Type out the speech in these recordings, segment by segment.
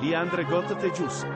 Liandre Gotta Tejus.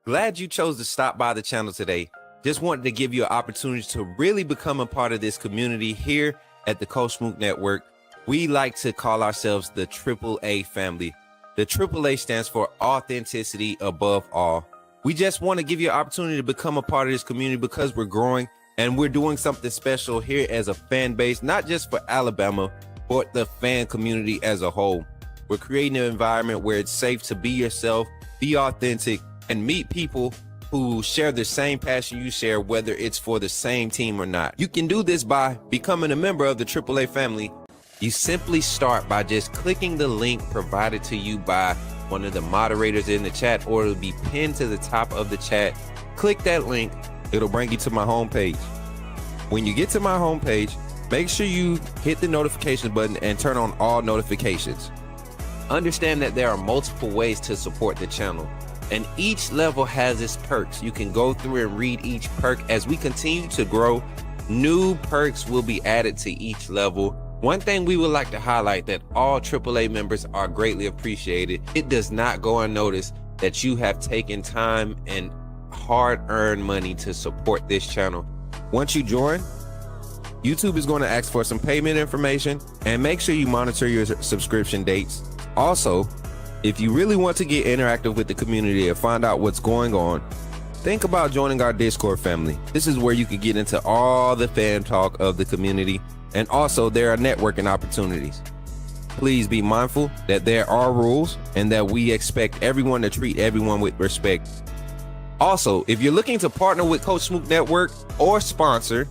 Glad you chose to stop by the channel today. Just wanted to give you an opportunity to really become a part of this community here at the Coach Smook Network. We like to call ourselves the AAA family. The AAA stands for authenticity above all. We just want to give you an opportunity to become a part of this community because we're growing and we're doing something special here as a fan base, not just for Alabama, but the fan community as a whole. We're creating an environment where it's safe to be yourself, be authentic, and meet people who share the same passion you share, whether it's for the same team or not. You can do this by becoming a member of the AAA family. You simply start by just clicking the link provided to you by one of the moderators in the chat, or it'll be pinned to the top of the chat. Click that link, it'll bring you to my homepage. When you get to my homepage, make sure you hit the notification button and turn on all notifications. Understand that there are multiple ways to support the channel, and each level has its perks. You can go through and read each perk. As we continue to grow, new perks will be added to each level. One thing we would like to highlight that all AAA members are greatly appreciated. It does not go unnoticed that you have taken time and hard-earned money to support this channel. Once you join, YouTube is going to ask for some payment information, and make sure you monitor your subscription dates. Also, if you really want to get interactive with the community and find out what's going on, think about joining our Discord family. This is where you can get into all the fan talk of the community, and also there are networking opportunities. Please be mindful that there are rules and that we expect everyone to treat everyone with respect. Also, if you're looking to partner with Coach Smook Network or sponsor,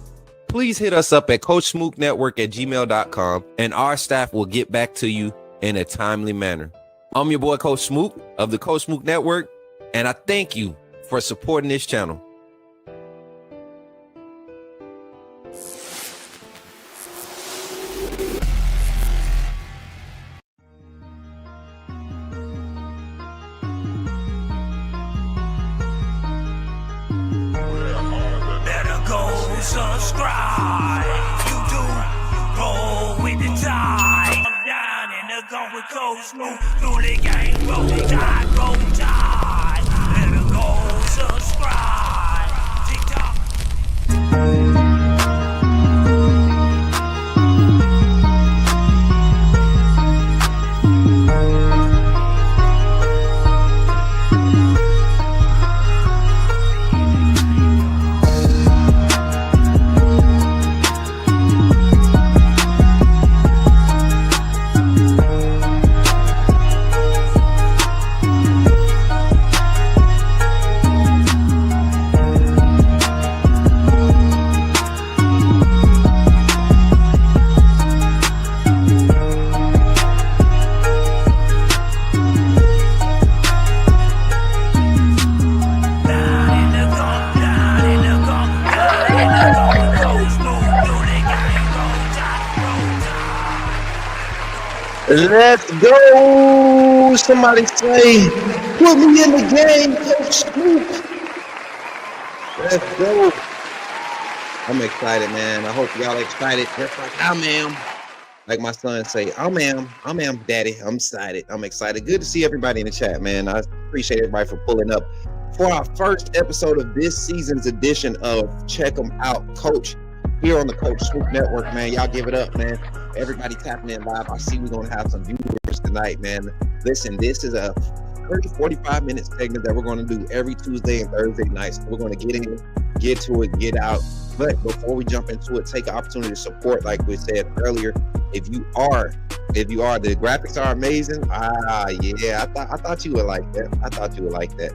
please hit us up at coachsmooknetwork@gmail.com, and our staff will get back to you in a timely manner. I'm your boy, Coach Smook of the Coach Smook Network, and I thank you for supporting this channel. Better go subscribe. You do roll with the tide. I'm down in the gun with Coach Smook. Through the game, roll tide, roll tide. Better go subscribe. TikTok. Let's go! Somebody say, put me in the game, Coach Smook. Let's go. I'm excited, man. I hope y'all excited just like I am. Like my son say, I am, daddy. I'm excited. I'm excited. Good to see everybody in the chat, man. I appreciate everybody for pulling up for our first episode of this season's edition of Check 'em Out, Coach, here on the Coach Smook Network, man. Y'all give it up, man. Everybody tapping in live. I see we're going to have some viewers tonight, man. Listen, this is a 30-45 minute segment that we're going to do every Tuesday and Thursday nights. So we're going to get in, get to it, get out. But before we jump into it, take an opportunity to support, like we said earlier. If you are, the graphics are amazing. Yeah, I thought you would like that. I thought you would like that.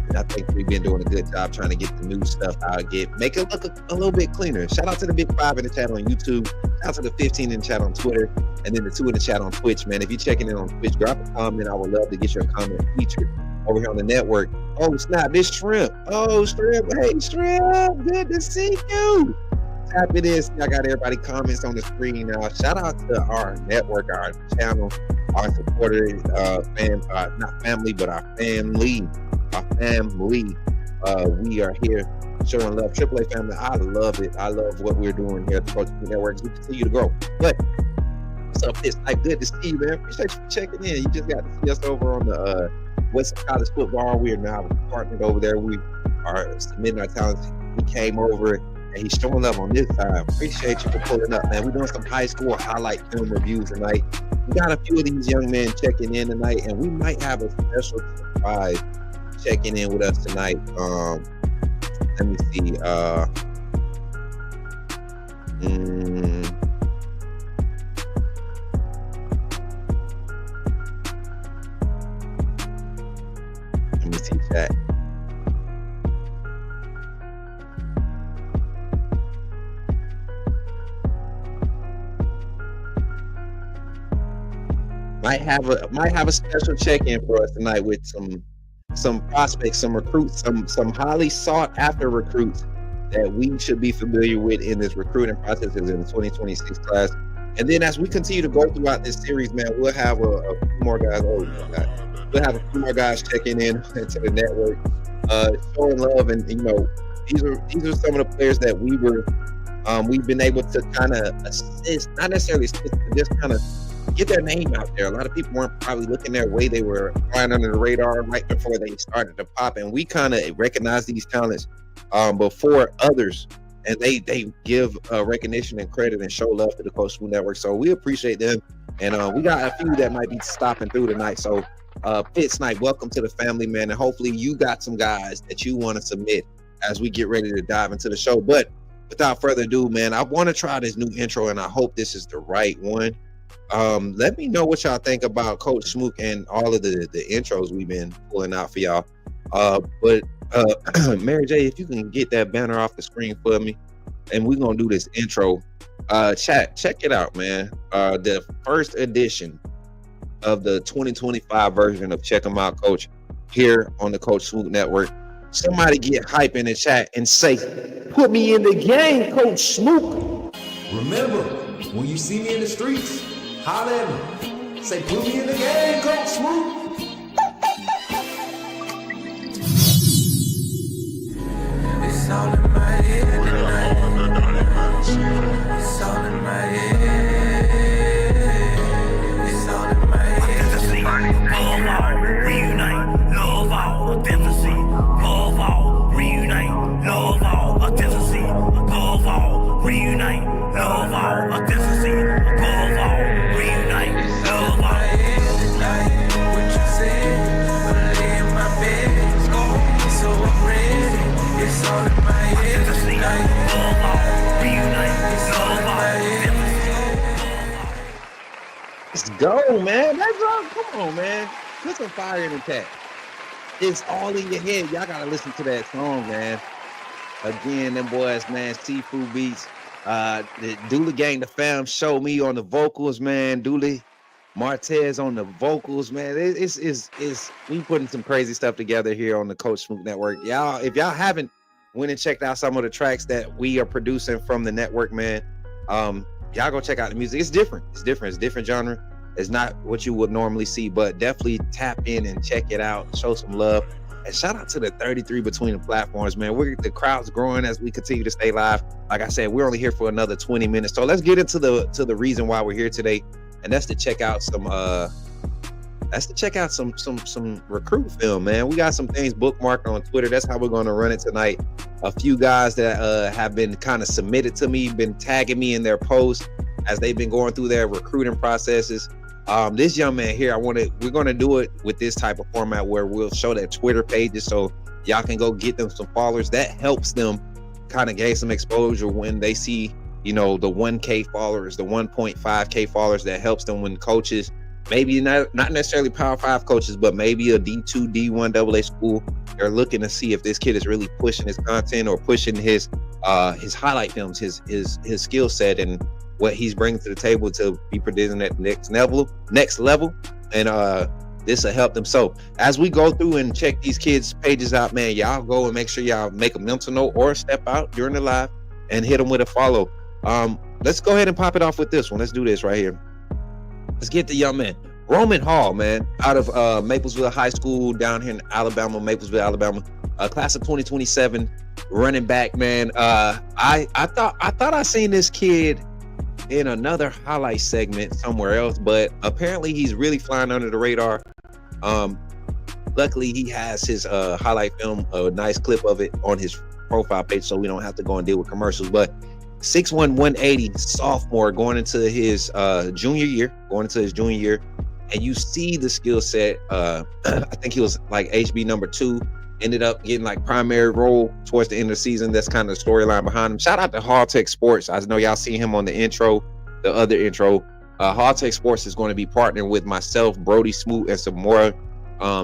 And I think we've been doing a good job trying to get the new stuff out, make it look a little bit cleaner. Shout out to the Big Five in the chat on YouTube. out to the 15 in the chat on Twitter and then the 2 in the chat on Twitch, man. If you're checking in on Twitch, drop a comment. I would love to get your comment featured over here on the network. Oh, snap, this Shrimp. Oh, Shrimp. Hey, Shrimp. Good to see you. Tap it in. I got everybody comments on the screen now. Shout out to our network, our channel, our supporters, not family, but our family. We are here showing love. AAA family, I love it. I love what we're doing here at the Coach Smook Network. We continue to grow. But what's up? It's like good to see you, man. Appreciate you for checking in. You just got to see us over on the West College Football. We are now partnered over there. We are submitting our talents. He came over and he's showing love on this side. Appreciate you for pulling up, man. We're doing some high school highlight film reviews tonight. We got a few of these young men checking in tonight, and we might have a special surprise checking in with us tonight. Let me see. Let me see chat. Might have a special check-in for us tonight with some prospects, some recruits, some highly sought after recruits that we should be familiar with in this recruiting process in the 2026 class. And then as we continue to go throughout this series, man, we'll have a few more guys. We'll have a few more guys checking in into the network, showing love. And you know, these are some of the players that we've been able to kind of assist, not necessarily assist, but just kind of get their name out there. A lot of people weren't probably looking their way. They were flying under the radar right before they started to pop. And we kind of recognize these talents before others. And they give recognition and credit and show love to the Coach Smook Network. So we appreciate them. And we got a few that might be stopping through tonight. So Pitt Snipe, welcome to the family, man. And hopefully you got some guys that you want to submit as we get ready to dive into the show. But without further ado, man, I want to try this new intro, and I hope this is the right one. Let me know what y'all think about Coach Smook and all of the intros we've been pulling out for y'all. But Mary J, if you can get that banner off the screen for me, and we're gonna do this intro. Chat, check it out, man. The first edition of the 2025 version of Check 'em Out, Coach, here on the Coach Smook Network. Somebody get hype in the chat and say, "Put me in the game, Coach Smook." Remember, when you see me in the streets, holler at me. Say, "Put me in the game, Coach Smook." It's all in my head tonight. It's all in my head. It's all in my head. Love all, reunite. Love all, authenticity. Love all, reunite. Love all, authenticity. Love all, reunite. Love all, authenticity. Love all, reunite. Love all. What you said, when I lay in my bed, so I'm ready. It's all in my head tonight. Love all, reunite. Love all, Let's go, man. That's all. Come on, man. Put some fire in the chat. It's all in your head. Y'all gotta listen to that song, man. Again, them boys, man. Seafood Beats. The Dooley Gang, the fam, show me on the vocals, man. Dooley Martez on the vocals, man. It's we putting some crazy stuff together here on the Coach Smook Network. Y'all, if y'all haven't went and checked out some of the tracks that we are producing from the network, man, y'all go check out the music. It's different. It's different genre. It's not what you would normally see, but definitely tap in and check it out. Show some love. And shout out to the 33 between the platforms, man. The crowd's growing as we continue to stay live. Like I said, we're only here for another 20 minutes. So let's get into the reason why we're here today. And that's to check out some recruit film, man. We got some things bookmarked on Twitter. That's how we're going to run it tonight. A few guys that have been kind of submitted to me, been tagging me in their posts as they've been going through their recruiting processes. This young man here, we're going to do it with this type of format where we'll show their Twitter pages so y'all can go get them some followers. That helps them kind of gain some exposure when they see, the 1K followers, the 1.5K followers. That helps them when coaches, maybe not necessarily Power 5 coaches, but maybe a D2, D1 AA school, they're looking to see if this kid is really pushing his content or pushing his highlight films, his skill set. And what he's bringing to the table to be producing at the next level. And this will help them. So as we go through and check these kids' pages out, man, y'all go and make sure y'all make a mental note or step out during the live and hit them with a follow. Let's go ahead and pop it off with this one. Let's do this right here. Let's get the young man. Roman Hall, man, out of Maplesville High School down here in Alabama, Maplesville, Alabama. Class of 2027, running back, man. I thought I seen this kid in another highlight segment somewhere else, but apparently he's really flying under the radar. Luckily he has his highlight film, a nice clip of it on his profile page, so we don't have to go and deal with commercials. But 6'1", 180, sophomore, going into his junior year, and you see the skill set. I think he was like HB number 2, ended up getting like primary role towards the end of the season. That's kind of the storyline behind him. Shout out to Hall Tech Sports. I know y'all seen him on the other intro. Hall Tech Sports is going to be partnering with myself, Brody, Smook, and some more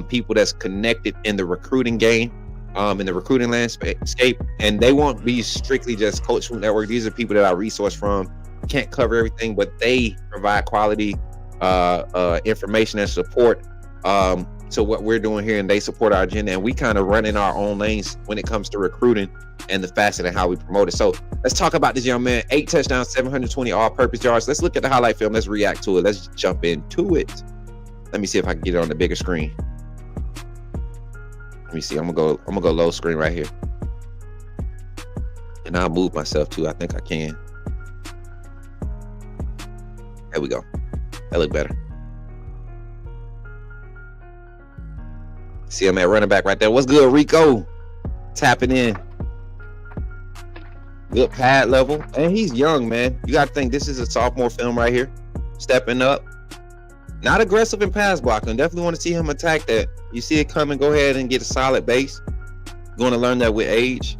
people that's connected in the recruiting game, in the recruiting landscape. And they won't be strictly just Coach Smook Network. These are people that I resource from. Can't cover everything, but they provide quality information and support to what we're doing here, and they support our agenda, and we kind of run in our own lanes when it comes to recruiting and the facet and how we promote it. So let's talk about this young man. 8 touchdowns, 720 all-purpose yards. Let's look at the highlight film. Let's react to it. Let's jump into it. Let me see if I can get it on the bigger screen. Let me see. I'm gonna go low screen right here, and I'll move myself too. I think I can. There we go. That look better. See him at running back right there. What's good, Rico? Tapping in. Good pad level. And he's young, man. You got to think this is a sophomore film right here. Stepping up. Not aggressive in pass blocking. Definitely want to see him attack that. You see it coming, go ahead and get a solid base. Going to learn that with age.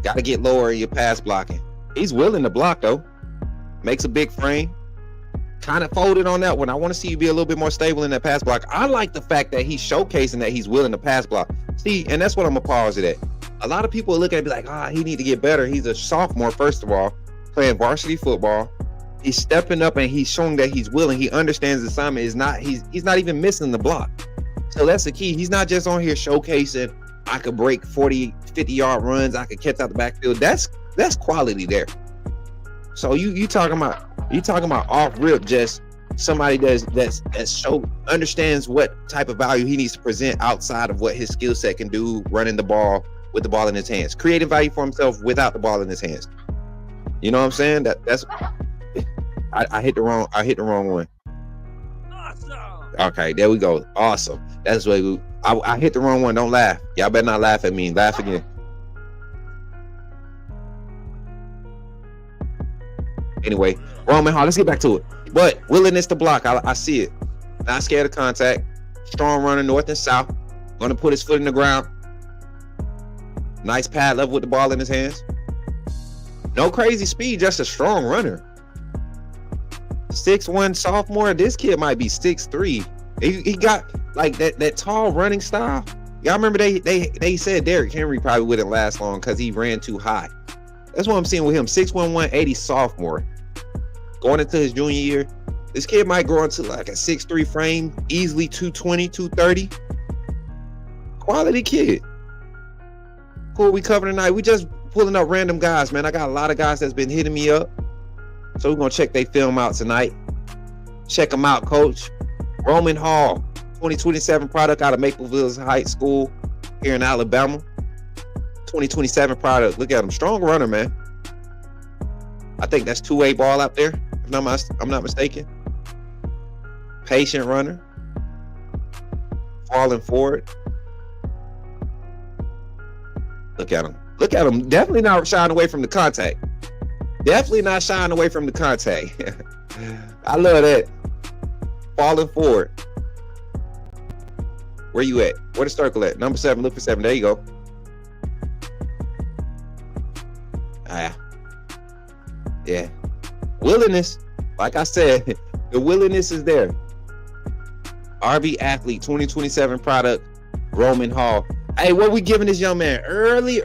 Got to get lower in your pass blocking. He's willing to block, though. Makes a big frame. Kind of folded on that one. I want to see you be a little bit more stable in that pass block. I like the fact that he's showcasing that he's willing to pass block. See, and that's what I'm gonna pause it at. A lot of people look at it and be like, he need to get better. He's a sophomore, first of all, playing varsity football. He's stepping up and he's showing that he's willing. He understands the assignment is not, he's not even missing the block. So that's the key. He's not just on here showcasing, I could break 40, 50-yard runs, I could catch out the backfield. That's quality there. So you talking about off rip, just somebody that's understands what type of value he needs to present outside of what his skill set can do, running the ball with the ball in his hands, creating value for himself without the ball in his hands. You know what I'm saying? That's I hit the wrong one. Awesome. Okay, there we go. Awesome. That's what I hit the wrong one. Don't laugh. Y'all better not laugh at me. Laugh again. Anyway, Roman Hall, let's get back to it. But willingness to block, I see it. Not scared of contact. Strong runner, north and south. Gonna put his foot in the ground. Nice pad level with the ball in his hands. No crazy speed, just a strong runner. 6'1" sophomore. This kid might be 6'3". He got like that tall running style. Y'all remember they said Derrick Henry probably wouldn't last long because he ran too high. That's what I'm seeing with him. 6'1", 180 sophomore. Going into his junior year, this kid might grow into like a 6'3" frame, easily 220, 230. Quality kid. Cool, we covered tonight. We just pulling up random guys, man. I got a lot of guys that's been hitting me up. So we're going to check their film out tonight. Check them out, coach. Roman Hall, 2027 product out of Maplesville High School here in Alabama. 2027 product. Look at him. Strong runner, man. I think that's 2A ball out there, if I'm not mistaken. Patient runner. Falling forward. Look at him. Look at him. Definitely not shying away from the contact. Definitely not shying away from the contact. I love that. Falling forward. Where you at? Where the circle at? Number 7. Look for 7. There you go. Yeah. Willingness. Like I said, the willingness is there. RV athlete, 2027 product, Roman Hall. Hey, what we giving this young man? Early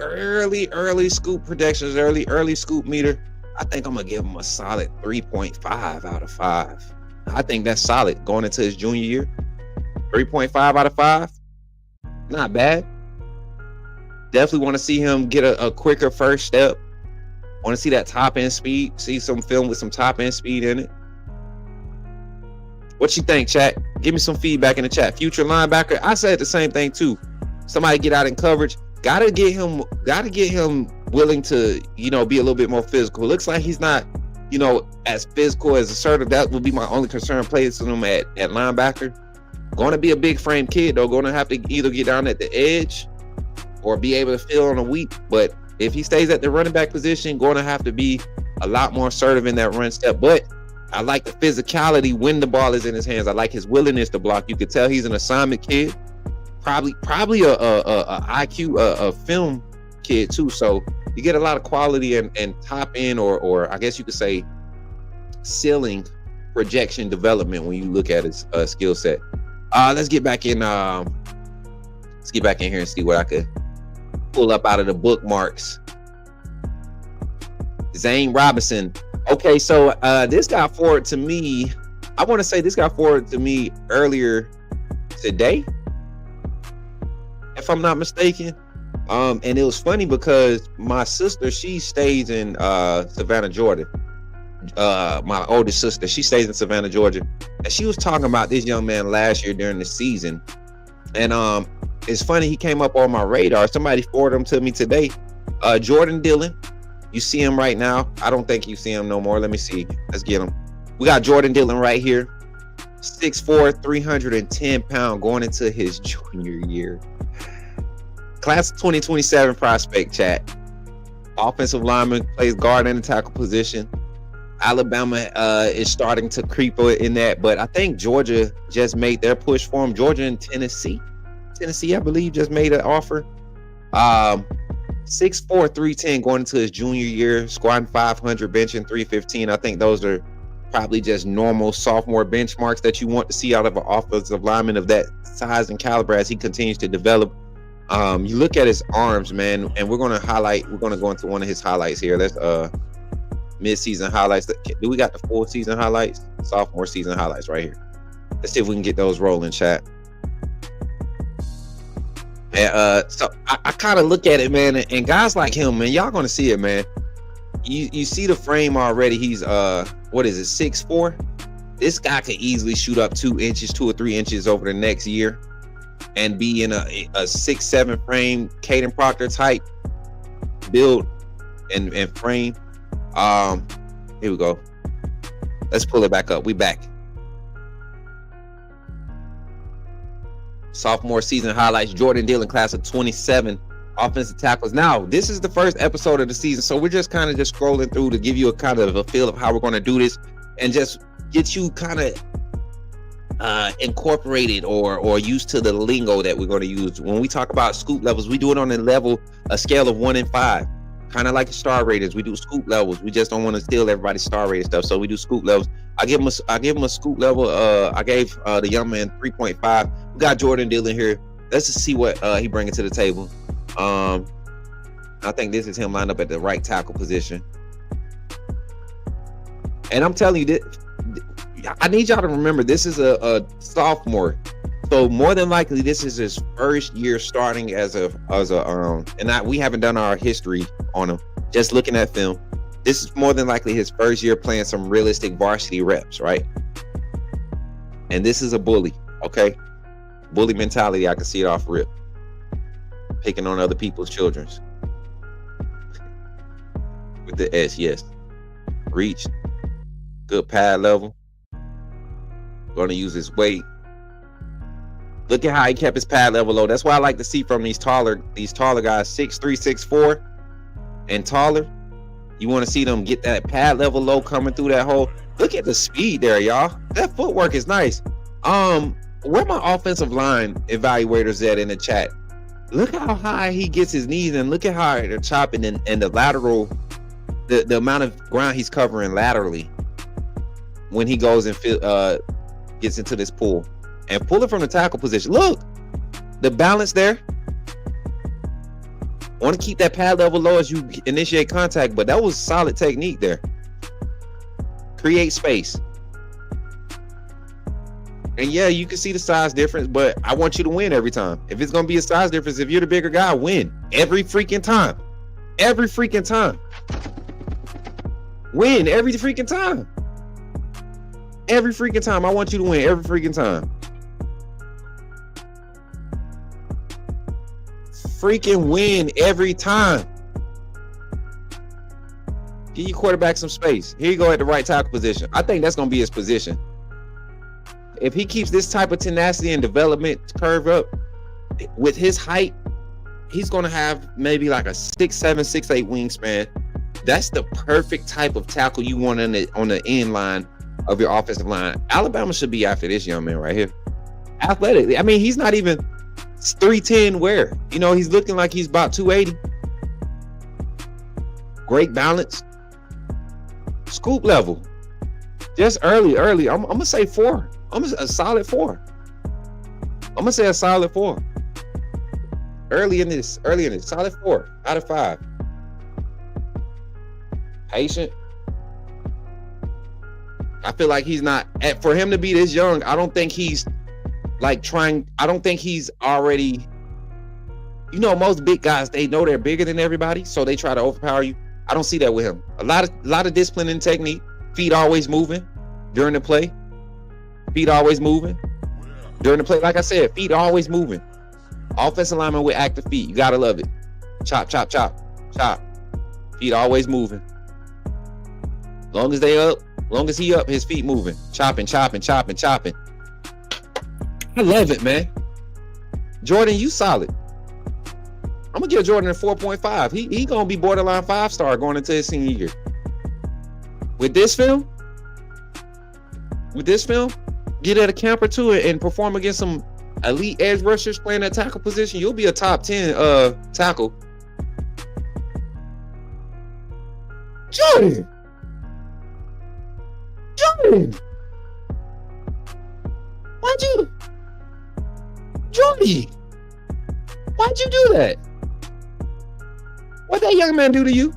scoop predictions, early scoop meter. I think I'm gonna give him a solid 3.5 out of 5. I think that's solid going into his junior year. 3.5 out of 5. Not bad. Definitely want to see him get a quicker first step. Want to see that top end speed. See some film with some top end speed in it. What you think, chat? Give me some feedback in the chat. Future linebacker. I said the same thing too. Somebody get out in coverage. Gotta get him willing to, be a little bit more physical. Looks like he's not, as physical, as assertive. That would be my only concern placing him at linebacker. Going to be a big frame kid though. Going to have to either get down at the edge or be able to fill on a week. But if he stays at the running back position, going to have to be a lot more assertive in that run step. But I like the physicality when the ball is in his hands. I like his willingness to block. You could tell he's an assignment kid. Probably a IQ, a film kid too. So you get a lot of quality and top end or I guess you could say ceiling projection development when you look at his skill set. Let's get back in here and see what I could pull up out of the bookmarks. Zane Robinson. Okay, so this got forwarded to me. I want to say this got forwarded to me earlier today, if I'm not mistaken. And it was funny because my sister, she stays in Savannah, Georgia. My oldest sister, she stays in Savannah, Georgia, and she was talking about this young man last year during the season. And it's funny, he came up on my radar. Somebody forwarded him to me today. Jordan Dillon. You see him right now. I don't think you see him no more. Let me see. Let's get him. We got Jordan Dillon right here. 6'4", 310 pounds going into his junior year. Class of 2027 prospect, chat. Offensive lineman, plays guard and tackle position. Alabama is starting to creep in that, but I think Georgia just made their push for him. Georgia and Tennessee, I believe, just made an offer. 6'4", 310 going into his junior year, squatting 500, benching 315. I think those are probably just normal sophomore benchmarks that you want to see out of an offensive lineman of that size and caliber as he continues to develop. You look at his arms, man, and we're going to go into one of his highlights here. That's mid-season highlights. Do we got the full season highlights? Sophomore season highlights right here. Let's see if we can get those rolling, chat. And so I kind of look at it, man, and guys like him, man, y'all gonna see it, man. You see the frame already. He's 6'4". This guy could easily shoot up 2 or 3 inches over the next year and be in a 6'7" frame, Caden Proctor type build and frame. Here we go. Let's pull it back up. We back. Sophomore season highlights. Jordan Dillon, class of 27 offensive tackles. Now, this is the first episode of the season, so we're just kind of scrolling through to give you a kind of a feel of how we're going to do this and just get you kind of incorporated or used to the lingo that we're going to use. When we talk about scoop levels, we do it on a scale of 1 and 5. Kind of like the star ratings. We do scoop levels. We just don't want to steal everybody's star rating stuff, so we do scoop levels. I give him a scoop level. I gave the young man 3.5. We got Jordan Dillon here. Let's just see what he brings to the table. I think this is him lined up at the right tackle position. And I'm telling you that I need y'all to remember this is a sophomore. So more than likely, this is his first year starting we haven't done our history on him. Just looking at film, this is more than likely his first year playing some realistic varsity reps, right? And this is a bully, okay? Bully mentality. I can see it off rip. Picking on other people's children's. With the S, yes. Reach. Good pad level. Going to use his weight. Look at how he kept his pad level low. That's why I like to see from these taller guys, 6'3", 6'4", and taller. You want to see them get that pad level low coming through that hole. Look at the speed there, y'all. That footwork is nice. Where my offensive line evaluators at in the chat? Look how high he gets his knees, and look at how they're chopping and the lateral, the amount of ground he's covering laterally when he goes and gets into this pull. And pull it from the tackle position. Look, the balance there. Want to keep that pad level low as you initiate contact, but that was solid technique there. Create space. And yeah, you can see the size difference, but I want you to win every time. If it's going to be a size difference, if you're the bigger guy, win every freaking time. Every freaking time. Win every freaking time. Every freaking time. I want you to win every freaking time. Freaking win every time. Give your quarterback some space. Here you go at the right tackle position. I think that's going to be his position. If he keeps this type of tenacity and development curve up with his height, he's going to have maybe like a 6'7", 6'8" wingspan. That's the perfect type of tackle you want on the end line of your offensive line. Alabama should be after this young man right here. Athletically, I mean, he's not even 310 where, you know, he's looking like he's about 280. Great balance. Scoop level. Just early. I'm going to say 4. I'm a solid 4. I'm going to say a solid 4. Early in this, solid 4 out of 5. Patient. I feel like he's not, for him to be this young, I don't think he's like I don't think he's already, you know, most big guys, they know they're bigger than everybody, so they try to overpower you. I don't see that with him. A lot of discipline and technique. Feet always moving during the play. Feet always moving during the play. Like I said, feet always moving. Offensive lineman with active feet. You gotta love it. Chop, chop, chop, chop. Feet always moving. Long as they up, long as he up, his feet moving. Chopping, chopping, chopping, chopping. I love it, man. Jordan, you solid. I'm gonna give Jordan a 4.5. He gonna be borderline 5-star going into his senior year. With this film, get at a camp or two and perform against some elite edge rushers playing that tackle position, you'll be a top 10 tackle. Jordan! Why'd you do that? What'd that young man do to you?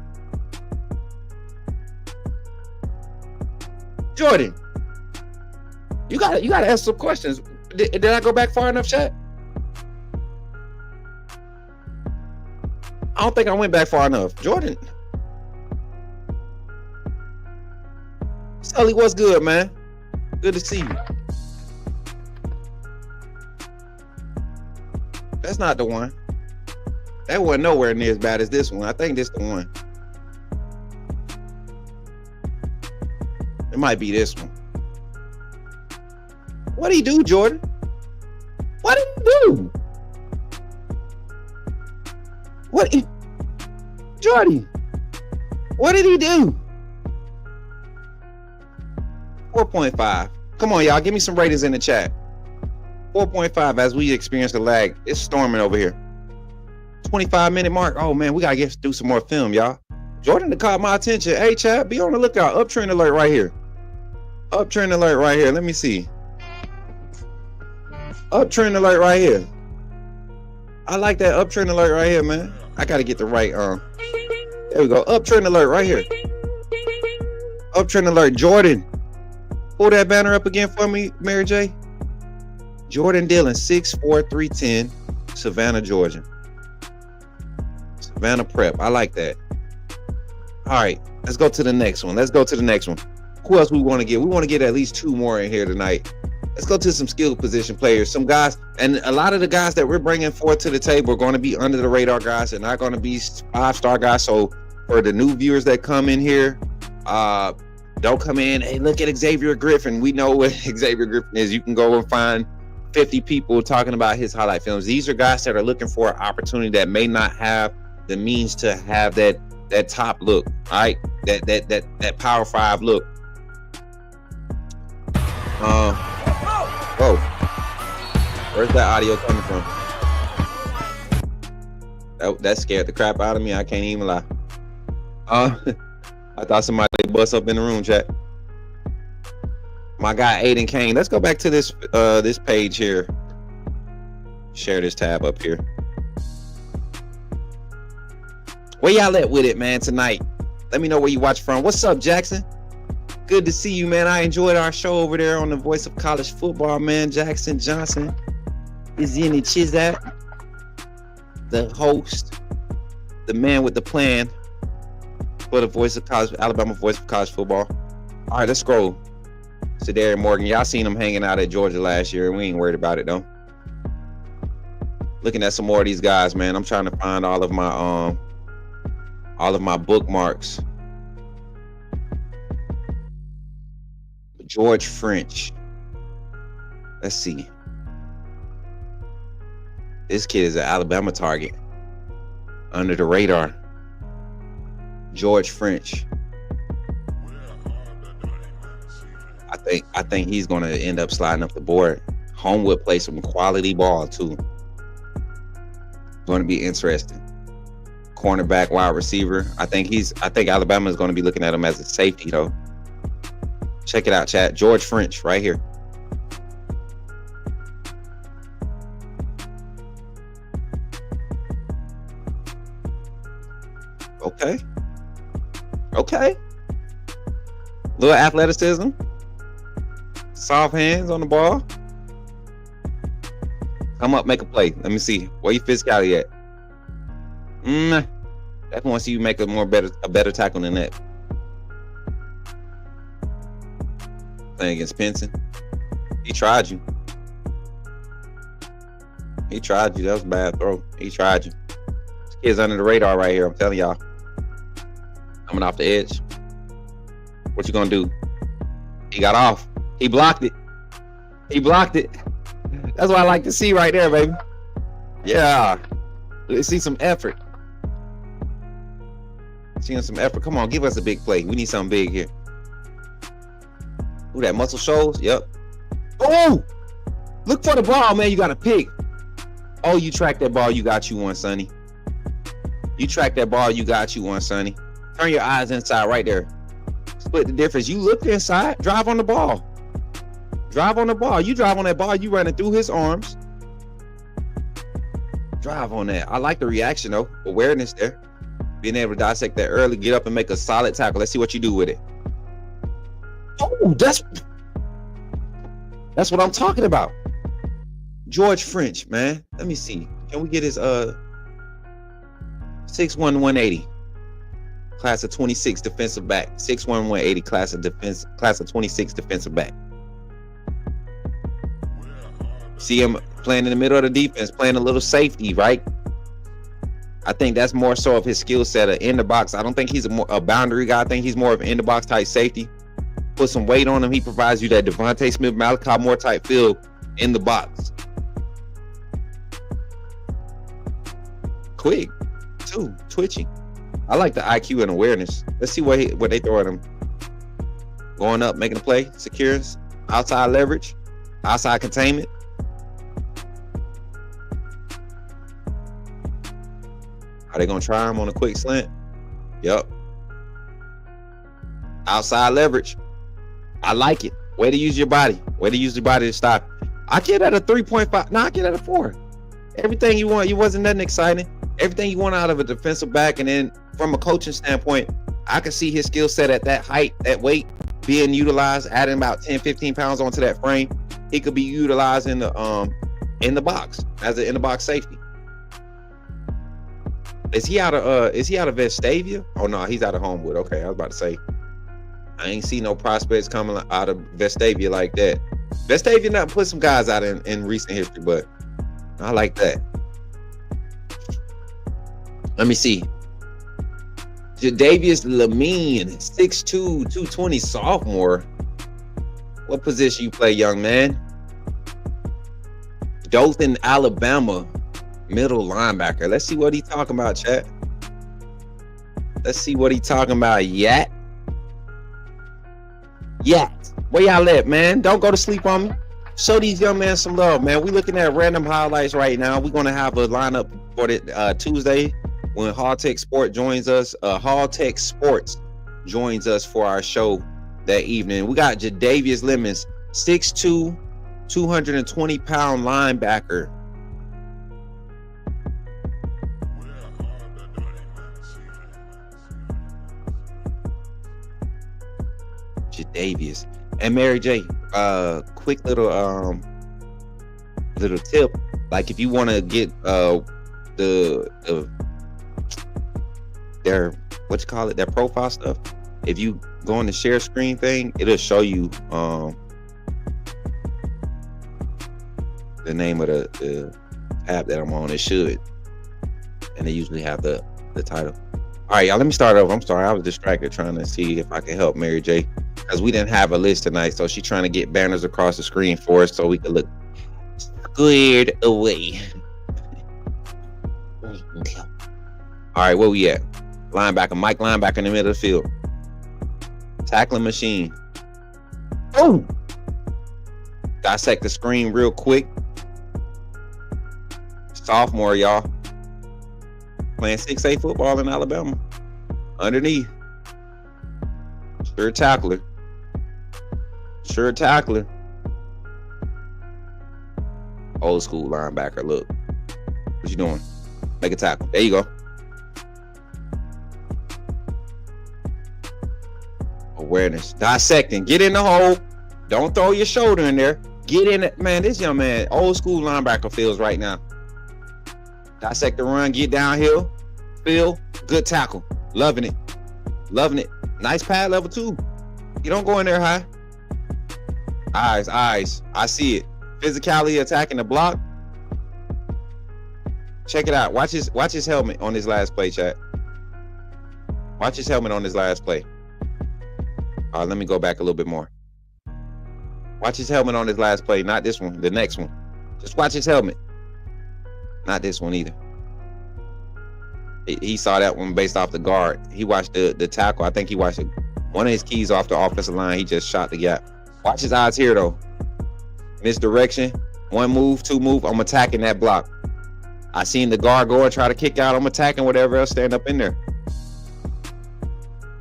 Jordan, you gotta ask some questions. Did I go back far enough, chat? I don't think I went back far enough. Jordan. Sully, what's good, man? Good to see you. That's not the one. That wasn't nowhere near as bad as this one. I think this the one. It might be this one. What did he do, Jordan? What did he do? Jordan, what did he do? 4.5. Come on, y'all. Give me some ratings in the chat. 4.5 as we experience the lag. It's storming over here. 25-minute mark. Oh, man, we got to get through some more film, y'all. Jordan caught my attention. Hey, chat, be on the lookout. Uptrend alert right here. Uptrend alert right here. Let me see. Uptrend alert right here. I like that uptrend alert right here, man. I got to get the right, there we go. Uptrend alert right here. Uptrend alert. Jordan. Pull that banner up again for me, Mary J. Jordan Dillon, 6'4", 310, Savannah, Georgia. Savannah Prep. I like that. All right, let's go to the next one. Who else we want to get? We want to get at least 2 more in here tonight. Let's go to some skill position players. Some guys, and a lot of the guys that we're bringing forth to the table are going to be under the radar guys. They're not going to be 5-star guys. So for the new viewers that come in here, don't come in, hey, look at Xavier Griffin. We know what Xavier Griffin is. You can go and find 50 people talking about his highlight films. These are guys that are looking for an opportunity that may not have the means to have that top look, all right? That Power 5 look. Whoa. Where's that audio coming from? That scared the crap out of me. I can't even lie. I thought somebody bust up in the room, chat. My guy Aiden Kane. Let's go back to this page here. Share this tab up here. Where y'all at with it, man, tonight? Let me know where you watch from. What's up, Jackson? Good to see you, man. I enjoyed our show over there on the Voice of College Football, man. Jackson Johnson is in the Chizat, the host, the man with the plan for the Voice of College, Alabama Voice of College Football. All right, let's scroll. Sedarian Morgan, y'all seen him hanging out at Georgia last year, and we ain't worried about it though. Looking at some more of these guys, man. I'm trying to find all of my bookmarks. George French. Let's see. This kid is an Alabama target. Under the radar. George French. I think he's going to end up sliding up the board. Homewood plays some quality ball too. Going to be interesting. Cornerback, wide receiver. I think Alabama is going to be looking at him as a safety though. Check it out, chat. George French right here. Okay. Little athleticism. Soft hands on the ball. Come up, make a play. Let me see. Where your physicality at? Definitely want to see you make a better tackle than that. Playing against Pinson. He tried you. That was a bad throw. He tried you. This kid's under the radar right here. I'm telling y'all. Coming off the edge. What you gonna do? He got off. He blocked it. That's what I like to see right there, baby. Yeah. Let's see some effort. Seeing some effort. Come on, give us a big play. We need something big here. Ooh, that muscle shows. Yep. Oh! Look for the ball, man. You got to pick. Oh, you track that ball. You got you one, Sonny. You track that ball. You got you one, Sonny. Turn your eyes inside right there. Split the difference. You look inside. Drive on the ball. You drive on that ball. You running through his arms. Drive on that. I like the reaction, though. Awareness there. Being able to dissect that early. Get up and make a solid tackle. Let's see what you do with it. Oh, that's what I'm talking about. George French, man. Let me see. Can we get his 6'1", 180. Class of 26 defensive back. 6'1", 180 class of 26 defensive back. See him playing in the middle of the defense, playing a little safety, right? I think that's more so of his skill set in the box. I don't think he's a boundary guy. I think he's more of an in the box type safety. Put some weight on him. He provides you that Devontae Smith, Malachi Moore type feel in the box. Quick, too, twitching. I like the IQ and awareness. Let's see what they throw at him. Going up, making a play, secures, outside leverage, outside containment. Are they gonna try him on a quick slant? Yep. Outside leverage. I like it. Way to use your body. Way to use your body to stop. I get at a 3.5. No, I get at a 4. Everything you want. You wasn't nothing exciting. Everything you want out of a defensive back, and then from a coaching standpoint, I can see his skill set at that height, that weight being utilized, adding about 10, 15 pounds onto that frame. He could be utilized in the box as an in the box safety. Is he out of Vestavia? Oh no, he's out of Homewood. Okay, I was about to say I ain't see no prospects coming out of Vestavia like that. Vestavia not put some guys out in recent history, but I like that. Let me see. Jadavius Lamine, 6'2", 220 sophomore. What position you play, young man? Dothan, Alabama, middle linebacker. Let's see what he talking about, chat. Let's see what he talking about. Yat. Where y'all at, man? Don't go to sleep on me. Show these young men some love, man. We looking at random highlights right now. We're going to have a lineup for the Tuesday when Hall Tech Sports joins us. Hall Tech Sports joins us for our show that evening. We got Jadavius Lemons, 6'2", 220-pound linebacker. Jadavius. And Mary J, quick little tip. Like if you want to get their their profile stuff, if you go on the share screen thing, it'll show you the name of the app that I'm on. It should, and they usually have the title. All right, y'all, let me start over. I'm sorry, I was distracted trying to see if I can help Mary J, because we didn't have a list tonight, so she's trying to get banners across the screen for us so we can look squared away. All right, where we at? Linebacker, Mike linebacker in the middle of the field. Tackling machine. Oh! Dissect the screen real quick. Sophomore, y'all. Playing 6A football in Alabama. Underneath. Sure tackler. Sure tackler. Old school linebacker, look. What you doing? Make a tackle. There you go. Awareness. Dissecting. Get in the hole. Don't throw your shoulder in there. Get in it. Man, this young man, old school linebacker feels right now. Dissect the run. Get downhill. Feel. Good tackle. Loving it. Loving it. Nice pad level 2. You don't go in there high. Eyes. I see it. Physicality attacking the block. Check it out. Watch his helmet on his last play, chat. Watch his helmet on his last play. Let me go back a little bit more. Watch his helmet on his last play. Not this one. The next one. Just watch his helmet. Not this one either. He saw that one based off the guard. He watched the tackle. I think he watched one of his keys off the offensive line. He just shot the gap. Watch his eyes here, though. Misdirection. 1 move, 2 move. I'm attacking that block. I seen the guard go and try to kick out. I'm attacking whatever else stand up in there.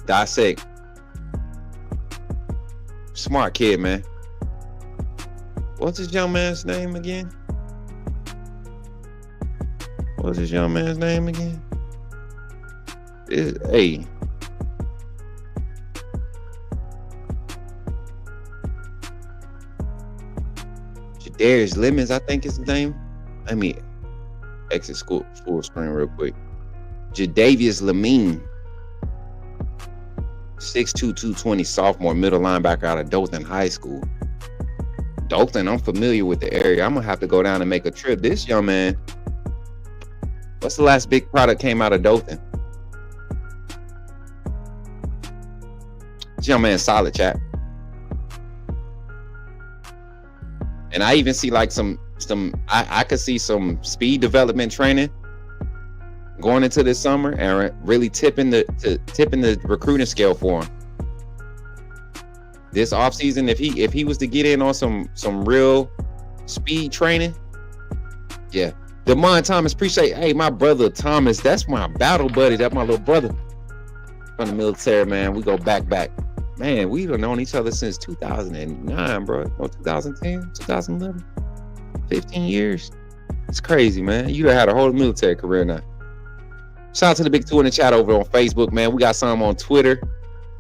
Dissect. Smart kid, man. What's this young man's name again? Hey. Jadarius Lemons, I think is his name. Let me exit full screen real quick. Jadavius Lemine. 6'2", 220, sophomore, middle linebacker out of Dothan High School. Dothan, I'm familiar with the area. I'm gonna have to go down and make a trip. This young man, what's the last big product came out of Dothan? This young man solid, chat. And I even see like I could see some speed development training going into this summer and really tipping the recruiting scale for him. This offseason, if he was to get in on some real speed training, yeah. Demond Thomas, appreciate. Hey, my brother Thomas, that's my battle buddy. That's my little brother from the military, man. We go back. Man, we've known each other since 2009, bro. Or 2010, 2011, 15 years. It's crazy, man. You done had a whole military career now. Shout out to the big two in the chat over on Facebook, man. We got some on Twitter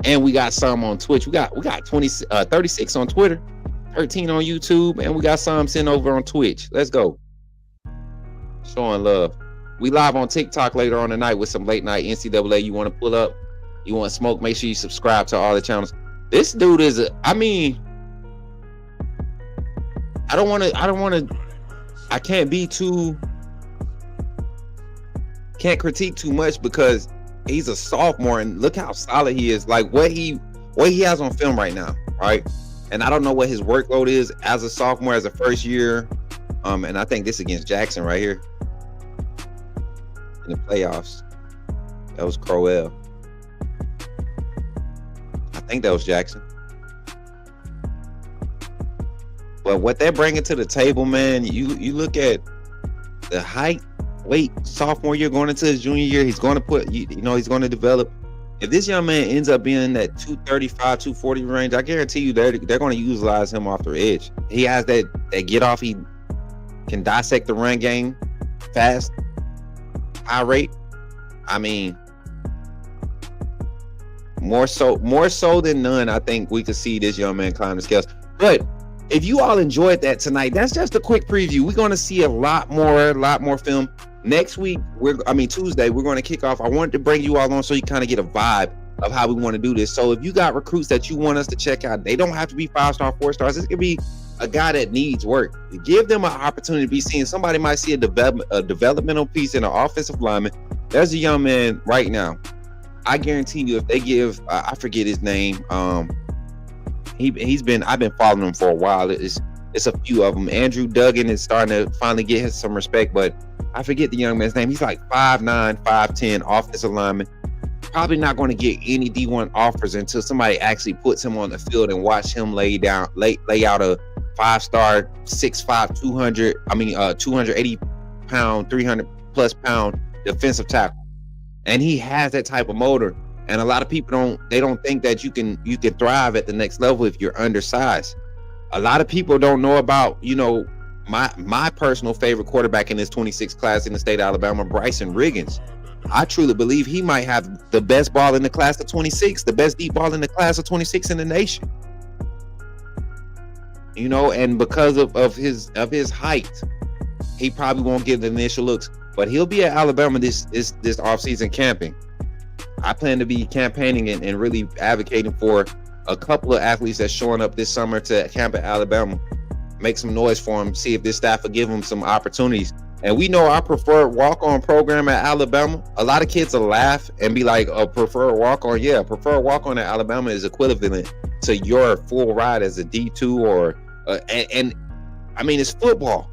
and we got some on Twitch. We got 36 on Twitter, 13 on YouTube, and we got some sitting over on Twitch. Let's go. Showing love. We live on TikTok later on tonight with some late night NCAA. You want to pull up? You want to smoke? Make sure you subscribe to all the channels. This dude is I can't critique too much because he's a sophomore and look how solid he is. Like what he has on film right now, right? And I don't know what his workload is as a sophomore, as a first year. And I think this against Jackson right here in the playoffs. That was Crowell. I think that was Jackson. But what they're bringing to the table, man, you look at the height, weight, sophomore year going into his junior year, he's going to put, he's going to develop. If this young man ends up being in that 235, 240 range, I guarantee you they're going to utilize him off the edge. He has that get off. He can dissect the run game fast, high rate. I mean, More so than none, I think we could see this young man climb the scales. But if you all enjoyed that tonight, that's just a quick preview. We're going to see a lot more film next week. Tuesday, we're going to kick off. I wanted to bring you all on so you kind of get a vibe of how we want to do this. So if you got recruits that you want us to check out, they don't have to be 5-star, 4-stars. This could be a guy that needs work. Give them an opportunity to be seen. Somebody might see a developmental piece in an offensive lineman. There's a young man right now. I guarantee you, if they give, I forget his name. I've been following him for a while. It's a few of them. Andrew Duggan is starting to finally get some respect, but I forget the young man's name. He's like 5'9", 5'10", offensive lineman. Probably not going to get any D1 offers until somebody actually puts him on the field and watch him lay out a 5-star, 6'5", 280 pound, 300 plus pound defensive tackle. And he has that type of motor. And a lot of people don't think that you can thrive at the next level if you're undersized. A lot of people don't know about, my personal favorite quarterback in this 26 class in the state of Alabama, Bryson Riggins. I truly believe he might have the best ball in the class of 26, the best deep ball in the class of 26 in the nation. And because of his height, he probably won't get the initial looks. But he'll be at Alabama this offseason camping. I plan to be campaigning and really advocating for a couple of athletes that's showing up this summer to camp at Alabama. Make some noise for them, see if this staff will give them some opportunities. And we know our preferred walk-on program at Alabama. A lot of kids will laugh and be like, a preferred walk-on? Yeah, preferred walk-on at Alabama is equivalent to your full ride as a D2 or it's football.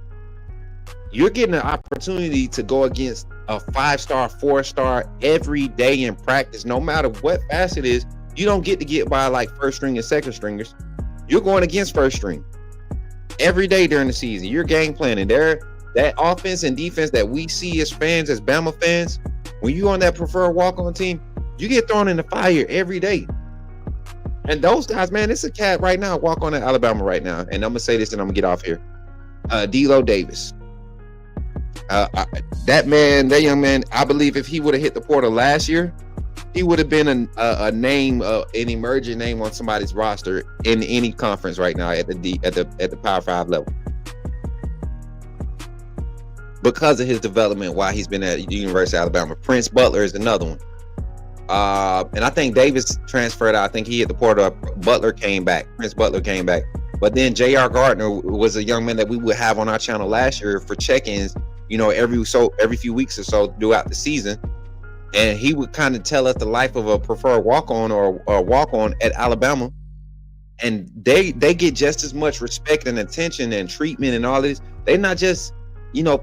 You're getting an opportunity to go against a 5-star, 4-star every day in practice, no matter what facet it is. You don't get by like first string and second stringers. You're going against first string every day during the season. You're game planning. That offense and defense that we see as fans, as Bama fans, when you're on that preferred walk-on team, you get thrown in the fire every day. And those guys, man, it's a cat right now, walk on at Alabama right now. And I'm going to say this and I'm going to get off here. D'Lo Davis. That young man, I believe if he would have hit the portal last year, he would have been a name, an emerging name on somebody's roster in any conference right now at the Power 5 level. Because of his development while he's been at the University of Alabama. Prince Butler is another one. And I think Davis transferred out. I think he hit the portal. Butler came back. Prince Butler came back. But then J.R. Gardner was a young man that we would have on our channel last year for check-ins, every few weeks or so throughout the season. And he would kind of tell us the life of a preferred walk-on or a walk-on at Alabama. And they get just as much respect and attention and treatment and all this. They're not just,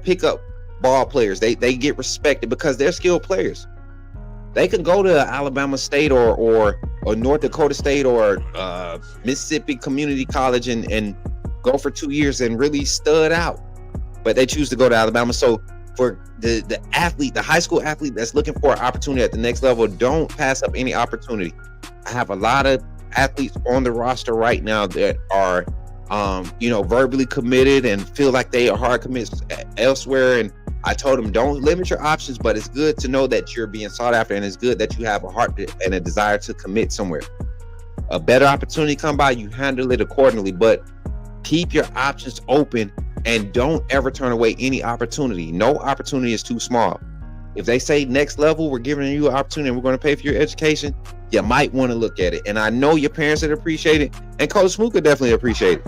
pick up ball players. They get respected because they're skilled players. They can go to Alabama State or North Dakota State or Mississippi Community College and go for 2 years and really stud out. But they choose to go to Alabama. So for the athlete, the high school athlete that's looking for an opportunity at the next level, don't pass up any opportunity. I have a lot of athletes on the roster right now that are, verbally committed and feel like they are hard commits elsewhere. And I told them, don't limit your options, but it's good to know that you're being sought after, and it's good that you have a heart and a desire to commit somewhere. A better opportunity come by, you handle it accordingly, but keep your options open and don't ever turn away any opportunity. No opportunity is too small. If they say next level, we're giving you an opportunity and we're going to pay for your education, you might want to look at it. And I know your parents would appreciate it, and Coach Smook would definitely appreciate it.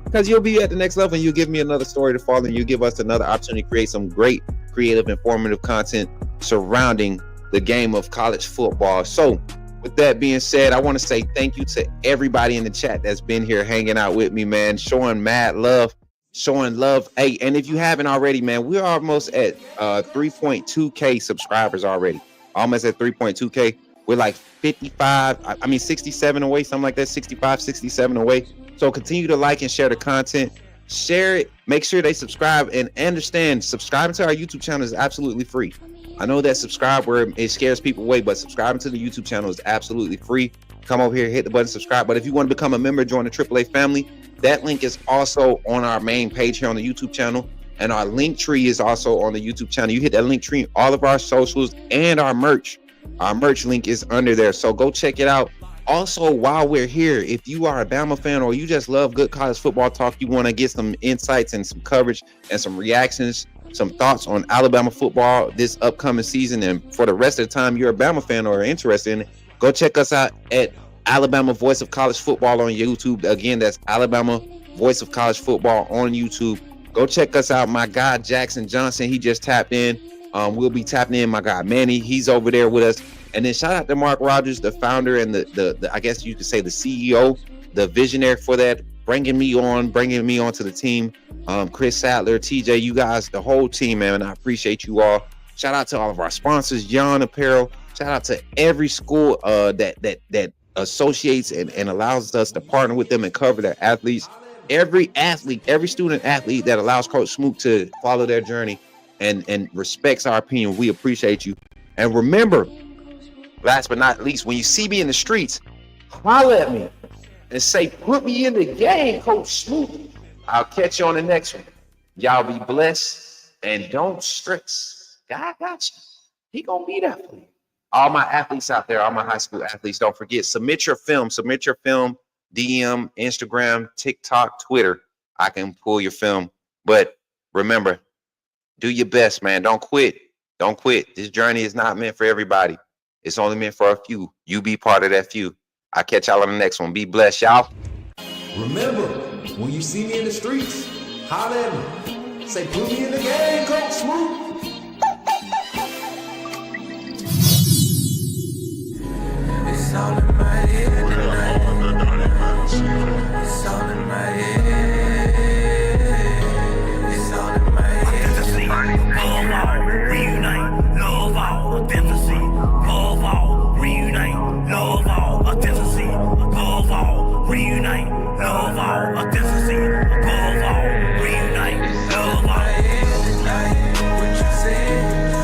Because you'll be at the next level and you'll give me another story to follow, and you give us another opportunity to create some great, creative, informative content surrounding the game of college football. So with that being said, I want to say thank you to everybody in the chat that's been here hanging out with me, man, showing mad love, showing love. Hey, and if you haven't already, man, we're almost at 3.2K subscribers already. Almost at 3.2K. We're like 67 away, something like that, 65, 67 away. So continue to like and share the content. Share it. Make sure they subscribe, and understand subscribing to our YouTube channel is absolutely free. I know that subscribe where it scares people away, but subscribing to the YouTube channel is absolutely free. Come over here, hit the button, subscribe. But if you want to become a member, join the AAA family, that link is also on our main page here on the YouTube channel. And our link tree is also on the YouTube channel. You hit that link tree, all of our socials and our merch Our merch link is under there, so go check it out. Also, while we're here, if you are a Bama fan or you just love good college football talk, you want to get some insights and some coverage and some reactions, some thoughts on Alabama football this upcoming season, and for the rest of the time you're a Bama fan or are interested in it, go check us out at Alabama Voice of College Football on YouTube. Again, that's Alabama Voice of College Football on YouTube. Go check us out. My guy Jackson Johnson, he just tapped in. We'll be tapping in. My guy Manny, he's over there with us. And then shout out to Mark Rogers, the founder and the I guess you could say the CEO, the visionary for that, bringing me onto the team. Chris Sadler, TJ, you guys, the whole team, man. I appreciate you all. Shout out to all of our sponsors, Yon Apparel. Shout out to every school that associates and allows us to partner with them and cover their athletes. Every student athlete that allows Coach Smook to follow their journey and respects our opinion, we appreciate you. And remember, last but not least, when you see me in the streets, holler at me and say, put me in the game, Coach Smook. I'll catch you on the next one. Y'all be blessed and don't stress. God got you. He gonna be there for you. All my athletes out there, all my high school athletes, don't forget, submit your film, DM, Instagram, TikTok, Twitter. I can pull your film. But remember, do your best, man. Don't quit. Don't quit. This journey is not meant for everybody. It's only meant for a few. You be part of that few. I'll catch y'all on the next one. Be blessed, y'all. Remember, when you see me in the streets, holler at me. Say, put me in the game, Coach Smook. It's all in my head tonight. It's all in my head. It's all in my head. Love all, reunite. Love all, authenticity. Love all, reunite. Love all, authenticity. Love all, reunite. Love all, authenticity. Love all, reunite. Love all. What you say?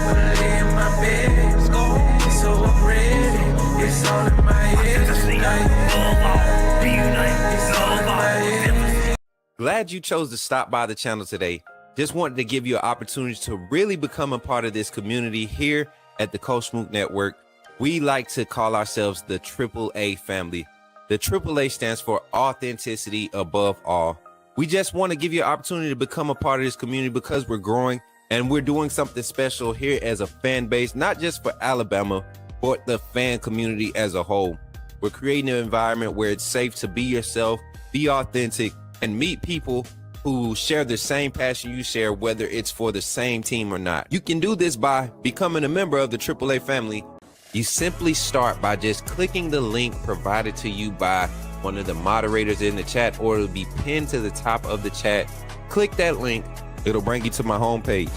Wanna lay in my bed? Let's go. So I'm ready. It's all in my head tonight. Love all, reunite. It's all in my head. Glad you chose to stop by the channel today. Just wanted to give you an opportunity to really become a part of this community here at the Coach Smook Network. We like to call ourselves the AAA family. The AAA stands for authenticity above all. We just want to give you an opportunity to become a part of this community because we're growing and we're doing something special here as a fan base, not just for Alabama, but the fan community as a whole. We're creating an environment where it's safe to be yourself, be authentic, and meet people who share the same passion you share, whether it's for the same team or not. You can do this by becoming a member of the AAA family. You simply start by just clicking the link provided to you by one of the moderators in the chat, or it'll be pinned to the top of the chat. Click that link, it'll bring you to my homepage.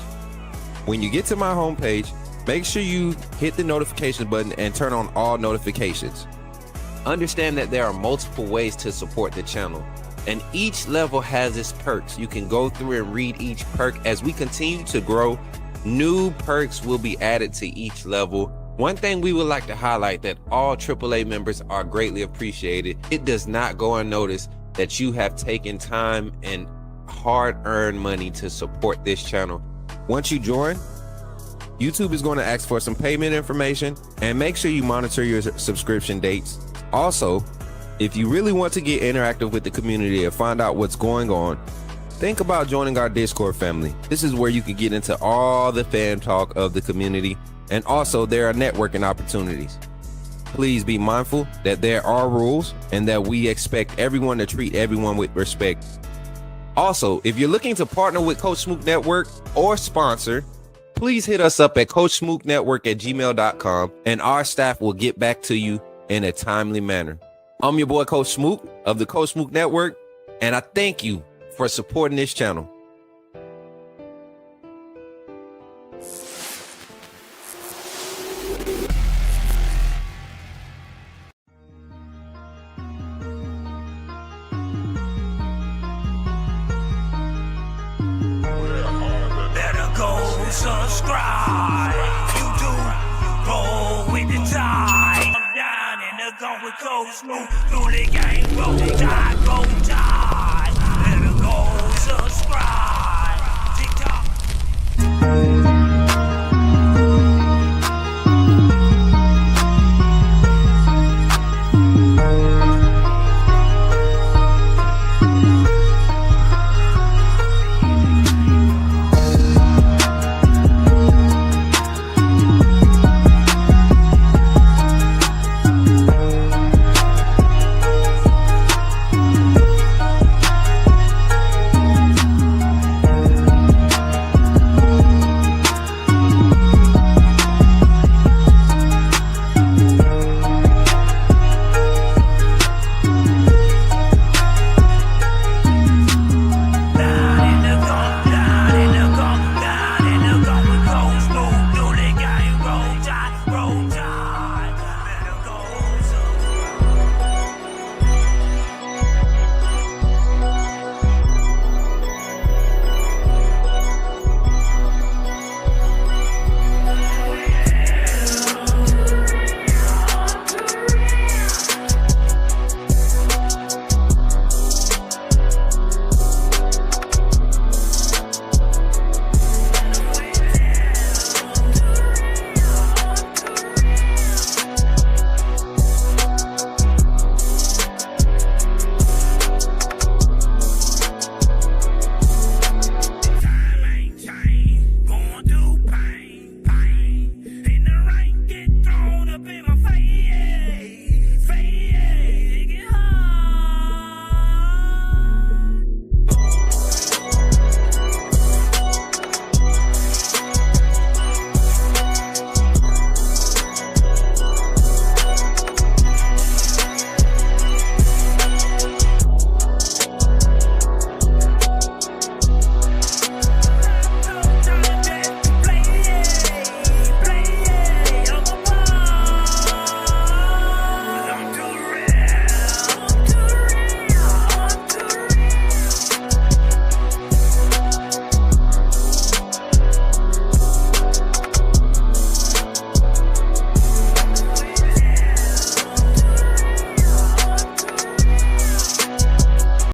When you get to my homepage, make sure you hit the notification button and turn on all notifications. Understand that there are multiple ways to support the channel, and each level has its perks. You can go through and read each perk. As we continue to grow, new perks will be added to each level. One thing we would like to highlight that all AAA members are greatly appreciated. It does not go unnoticed that you have taken time and hard-earned money to support this channel. Once you join, YouTube is going to ask for some payment information, and make sure you monitor your subscription dates. Also, if you really want to get interactive with the community and find out what's going on, think about joining our Discord family. This is where you can get into all the fan talk of the community, and also there are networking opportunities. Please be mindful that there are rules and that we expect everyone to treat everyone with respect. Also, if you're looking to partner with Coach Smook Network or sponsor, please hit us up at coachsmooknetwork@gmail.com, and our staff will get back to you in a timely manner. I'm your boy, Coach Smook of the Coach Smook Network, and I thank you for supporting this channel. Better go subscribe. You do roll with the tide. I'm down in the gun with Coach Smook. Through the game, roll tide, go tide. Better go subscribe.